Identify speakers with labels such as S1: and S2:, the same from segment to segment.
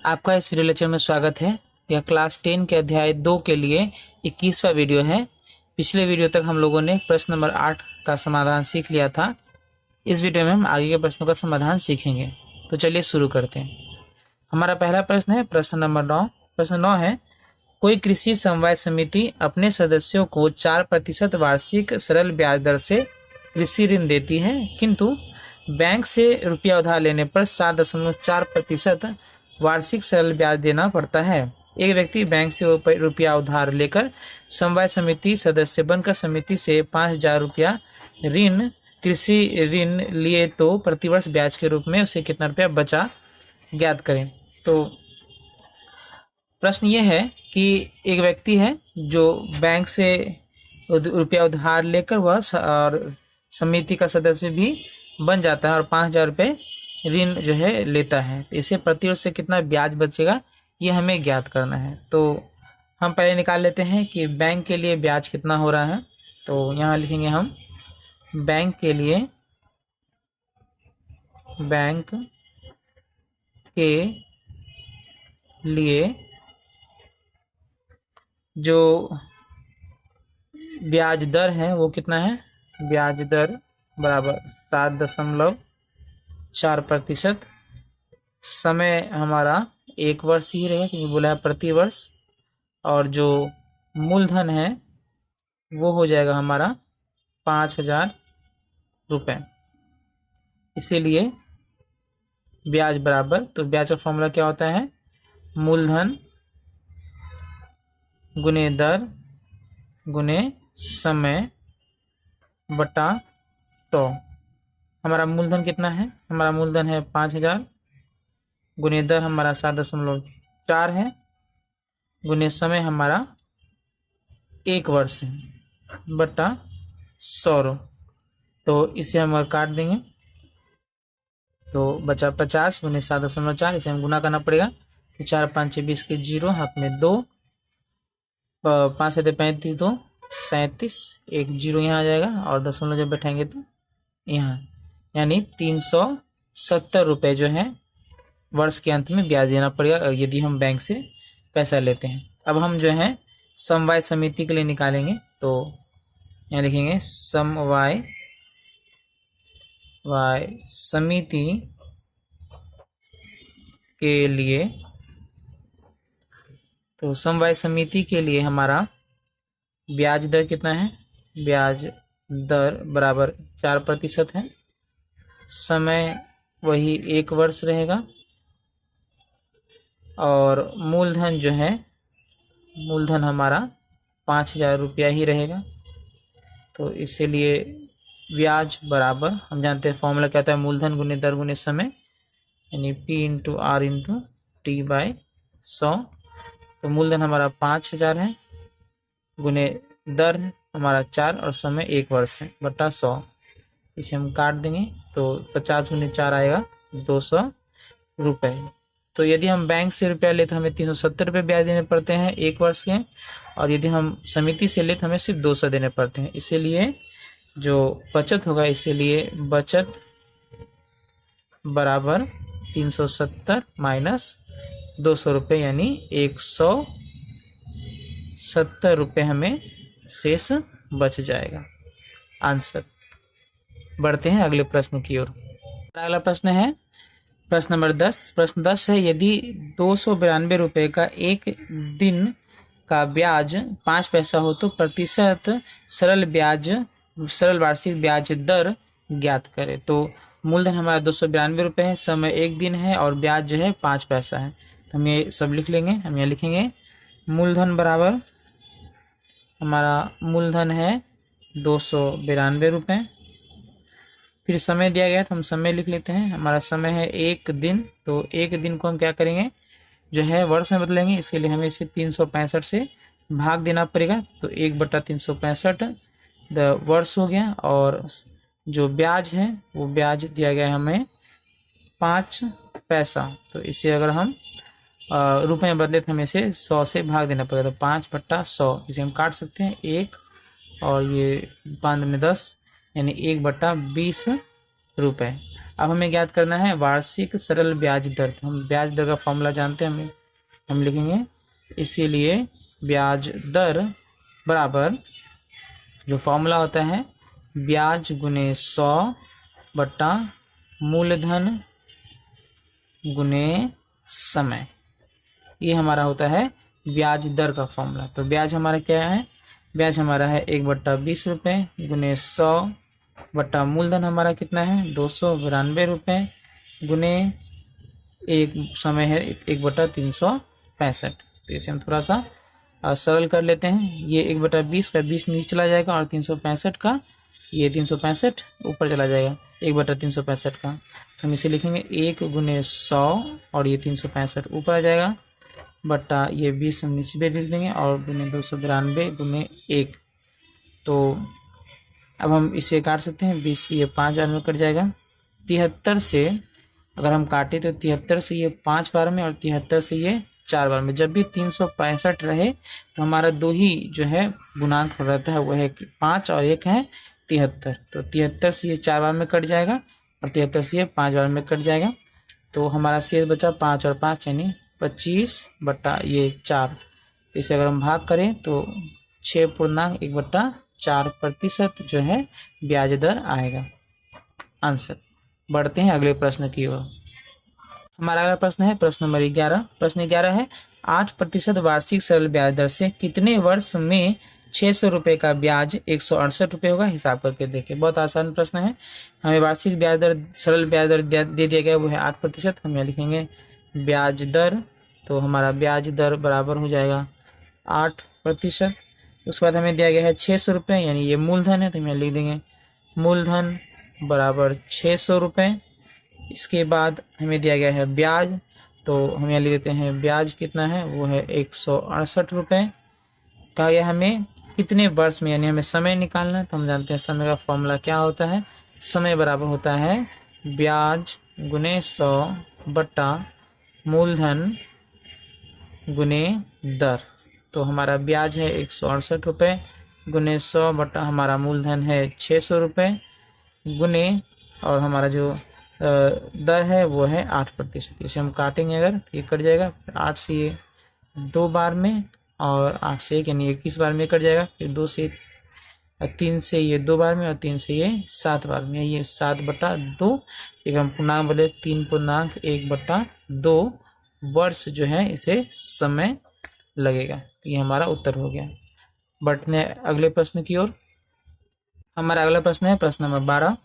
S1: आपका इस video lecture में स्वागत है। यह क्लास 10 के अध्याय 2 के लिए 21वां वीडियो है। पिछले वीडियो तक हम लोगों ने प्रश्न नंबर 8 का समाधान सीख लिया था। इस वीडियो में हम आगे के प्रश्नों का समाधान सीखेंगे। तो चलिए शुरू करते हैं। हमारा पहला प्रश्न है प्रश्न नंबर 9। प्रश्न 9 है, कोई कृषि समवाय समिति अपने सदस्यों को 4% वार्षिक सरल ब्याज दर से कृषि ऋण देती है, किंतु बैंक से रुपया उधार लेने पर 7.4% वार्षिक सरल ब्याज देना पड़ता है। एक व्यक्ति बैंक से रुपया उधार लेकर समवाय समिति सदस्य बनकर समिति से 5,000 रुपया ऋण कृषि ऋण लिए तो प्रतिवर्ष ब्याज के रूप में उसे कितना रुपया बचा, ज्ञात करें। तो प्रश्न ये है कि एक व्यक्ति है जो बैंक से रुपया उधार लेकर वह और समिति का सदस्य भी बन जाता है और 5,000 रुपये ऋण जो है लेता है, तो इसे प्रतिवर्ष से कितना ब्याज बचेगा ये हमें ज्ञात करना है। तो हम पहले निकाल लेते हैं कि बैंक के लिए ब्याज कितना हो रहा है। तो यहाँ लिखेंगे हम बैंक के लिए जो ब्याज दर है वो कितना है, ब्याज दर बराबर 7.4%। समय हमारा 1 वर्ष ही रहेगा क्योंकि बोला है प्रति वर्ष, और जो मूलधन है वो हो जाएगा हमारा 5,000 रुपये। इसीलिए ब्याज बराबर, तो ब्याज का फॉर्मूला क्या होता है, मूलधन गुने दर गुने समय बटा 100। हमारा मूलधन कितना है, हमारा मूलधन है 5,000 गुने दर हमारा 7.4 है गुने समय हमारा 1 वर्ष है बटा 100। तो इसे हम काट देंगे तो बचा 50 गुने 7.4, इसे हम गुना करना पड़ेगा। तो 4 5 6 20 के 0, हाथ में 2, 5 7 35 2 37, एक 0 यहाँ आ जाएगा और दशमलव जब बैठाएंगे तो यहाँ, यानी 370 रुपये जो है वर्ष के अंत में ब्याज देना पड़ेगा यदि हम बैंक से पैसा लेते हैं। अब हम जो है समवाय समिति के लिए निकालेंगे। तो यहाँ लिखेंगे समवाय समिति के लिए। तो समवाय समिति के लिए हमारा ब्याज दर कितना है, ब्याज दर बराबर 4% है, समय वही 1 वर्ष रहेगा, और मूलधन जो है, मूलधन हमारा 5,000 रुपया ही रहेगा। तो इसीलिए ब्याज बराबर, हम जानते हैं फॉर्मूला क्या होता है, मूलधन गुने दर गुने समय, यानी P/R/T/100। तो मूलधन हमारा 5,000 है गुने दर हमारा 4 और समय 1 वर्ष है बटा 100। इसे हम काट देंगे तो 50 गुने 4 आएगा 200 रुपये। तो यदि हम बैंक से रुपया ले तो हमें 370 रुपये ब्याज देने पड़ते हैं 1 वर्ष के, और यदि हम समिति से ले तो हमें सिर्फ 200 देने पड़ते हैं। इसीलिए जो बचत होगा, इसीलिए बचत बराबर 370 माइनस 200 रुपये, यानी 170 रुपये हमें शेष बच जाएगा। आंसर। बढ़ते हैं अगले प्रश्न की ओर। अगला प्रश्न है प्रश्न नंबर 10। प्रश्न 10 है, यदि 292 रुपये का एक दिन का ब्याज 5 पैसा हो तो प्रतिशत सरल वार्षिक ब्याज दर ज्ञात करें। तो मूलधन हमारा 292 रुपये है, समय 1 दिन है और ब्याज जो है 5 पैसा है। तो हम ये सब लिख लेंगे। हम यहाँ लिखेंगे मूलधन बराबर, हमारा मूलधन है 292 रुपये, फिर समय दिया गया तो हम समय लिख लेते हैं। हमारा समय है 1 दिन, तो 1 दिन को हम क्या करेंगे जो है वर्ष में बदलेंगे, इसके लिए हमें इसे 365 से भाग देना पड़ेगा। तो 1/365 वर्ष हो गया, और जो ब्याज है वो ब्याज दिया गया है हमें 5 पैसा। तो इसे अगर हम रुपए में बदले तो हमें इसे 100 से भाग देना पड़ेगा। तो 5/100 इसे हम काट सकते हैं, 1 और ये 5 में 10, यानी 1/20 रुपए। अब हमें ज्ञात करना है वार्षिक सरल ब्याज दर। तो हम ब्याज दर का फॉर्मूला जानते हैं, हम लिखेंगे इसीलिए ब्याज दर बराबर जो फॉर्मूला होता है ब्याज गुने 100 बट्टा मूलधन गुने समय। ये हमारा होता है ब्याज दर का फॉर्मूला। तो ब्याज हमारा क्या है, ब्याज हमारा है 1/20 रुपये गुने 100 बट्टा मूलधन हमारा कितना है 292 रुपये गुने एक समय है 1/365। तो इसे हम थोड़ा सा सरल कर लेते हैं। ये 1/20 का 20 नीचे चला जाएगा और 365 का ये 365 ऊपर चला जाएगा 1/365 का। तो हम इसे लिखेंगे 1 गुने 100 और ये 365 ऊपर आ जाएगा बट्टा ये 20 हम नीचे भी लिख देंगे और गुने 292 गुने 1। तो अब हम इसे काट सकते हैं, 20 ये 5 बार में कट जाएगा। 73 से अगर हम काटे तो 73 से ये 5 बार में और 73 से ये 4 बार में। जब भी 365 रहे तो हमारा दो ही जो है गुणांक रहता है, वो है 5 और एक है 73। तो 73 से ये 4 बार में कट जाएगा और 73 से ये 5 बार में कट जाएगा। तो हमारा शेष बचा 5 और 5 यानी 25 बट्टा ये 4। तो इसे अगर हम भाग करें तो 6.1/4% जो है ब्याज दर आएगा आंसर। बढ़ते हैं अगले प्रश्न की ओर। हमारा अगला प्रश्न है प्रश्न नंबर 11। प्रश्न 11 है 8% वार्षिक सरल ब्याज दर से कितने वर्ष में 600 रुपये का ब्याज 168 रुपये होगा, हिसाब करके देखें। बहुत आसान प्रश्न है। हमें वार्षिक ब्याज दर सरल ब्याज दर दे दिया गया वो है 8%। हम यहाँ लिखेंगे ब्याज दर। तो हमारा ब्याज दर बराबर हो जाएगा 8%। उसके बाद हमें दिया गया है 600 रुपये यानी ये मूलधन है, तो हम यहाँ लिख देंगे मूलधन बराबर 600 रुपये। इसके बाद हमें दिया गया है ब्याज, तो हम यहाँ लिख देते हैं ब्याज कितना है वो है 168 रुपये। कहा गया हमें कितने वर्ष में, यानी हमें समय निकालना है। तो हम जानते हैं समय का फॉर्मूला क्या होता है, समय बराबर होता है ब्याज गुने 100 बट्टा मूलधन गुने दर। तो हमारा ब्याज है 168 रुपये गुने 100 बट्टा हमारा मूलधन है 600 रुपये गुने और हमारा जो दर है वो है 8%। इसे हम काटेंगे अगर तो ये कट जाएगा, 8 से ये 2 बार में और 8 से 1 यानी 21 बार में कट जाएगा। फिर 2 से 3 से ये 2 बार में और 3 से ये 7 बार में, ये 7/2। एक हम पूर्णांक बोले 3.1/2 वर्ष जो है इसे समय लगेगा। तो ये हमारा उत्तर हो गया। बढ़ते अगले प्रश्न की ओर। हमारा अगला प्रश्न है प्रश्न नंबर 12।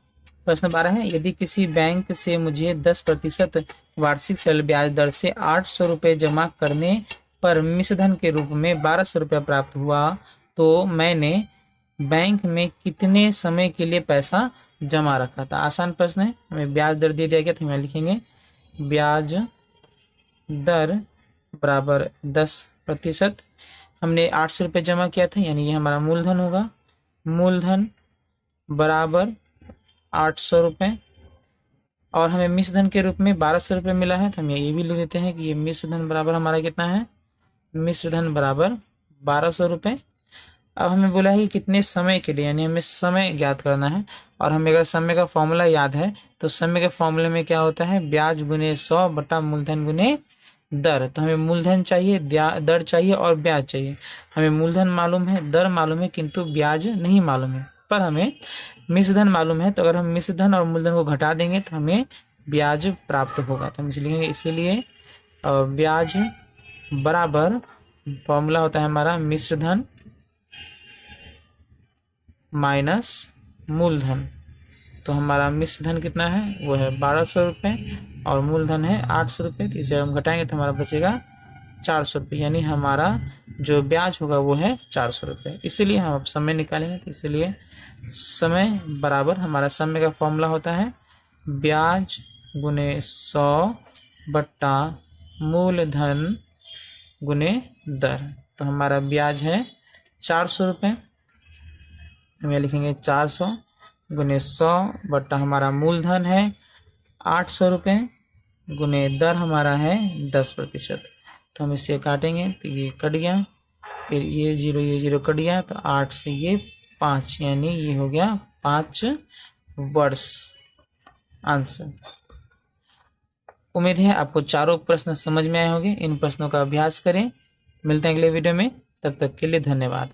S1: प्रश्न 12 है यदि किसी बैंक से मुझे 10% वार्षिक सरल ब्याज दर से 800 रुपये जमा करने पर मिश्र धन के रूप में 1200 रुपया प्राप्त हुआ तो मैंने बैंक में कितने समय के लिए पैसा जमा रखा था। आसान प्रश्न है। हमें ब्याज दर दे दिया गया तो हम लिखेंगे ब्याज दर बराबर 10%। हमने 800 रुपये जमा किया था यानी ये हमारा मूलधन होगा। मूलधन बराबर 800 रुपये और हमें मिश्र धन के रूप में 1200 रुपये मिला है, तो हम ये भी लिख देते हैं कि ये मिश्र धन बराबर हमारा कितना है, मिश्र धन बराबर 1200 रुपये। अब हमें बोला है कि कितने समय के लिए, यानी हमें समय ज्ञात करना है। और हमें अगर समय का फॉर्मूला याद है तो समय के फॉर्मूले में क्या होता है, ब्याज गुने 100 बटा मूलधन गुने दर। तो हमें मूलधन चाहिए, दर चाहिए और ब्याज चाहिए। हमें मूलधन मालूम है, दर मालूम है, किंतु ब्याज नहीं मालूम है। पर हमें मिश्र धन मालूम है, तो अगर हम मिश्र धन और मूलधन को घटा देंगे तो हमें ब्याज प्राप्त होगा। तो हम इसे लिखेंगे इसीलिए ब्याज बराबर फॉर्मूला होता है हमारा मिश्र धन माइनस मूलधन। तो हमारा मिश्र धन कितना है वो है 1200 रुपये और मूलधन है 800 रुपये। तो इसे हम घटाएंगे तो हमारा बचेगा 400 रुपये, यानी हमारा जो ब्याज होगा वो है 400 रुपये। इसीलिए हम अब समय निकालेंगे, तो इसलिए समय बराबर हमारा समय का फॉर्मूला होता है ब्याज गुने 100 बट्टा मूलधन गुने दर। तो हमारा ब्याज है 400 रुपये। हम यहाँ लिखेंगे 400 गुने 100 बट्टा हमारा मूलधन है 800 रुपये गुने दर हमारा है 10%। तो हम इससे काटेंगे तो ये कट गया, फिर ये जीरो कट गया, तो 8 से ये 5 यानी ये हो गया 5 वर्ष। आंसर। उम्मीद है आपको चारों प्रश्न समझ में आए होंगे। इन प्रश्नों का अभ्यास करें। मिलते हैं अगले वीडियो में, तब तक के लिए धन्यवाद।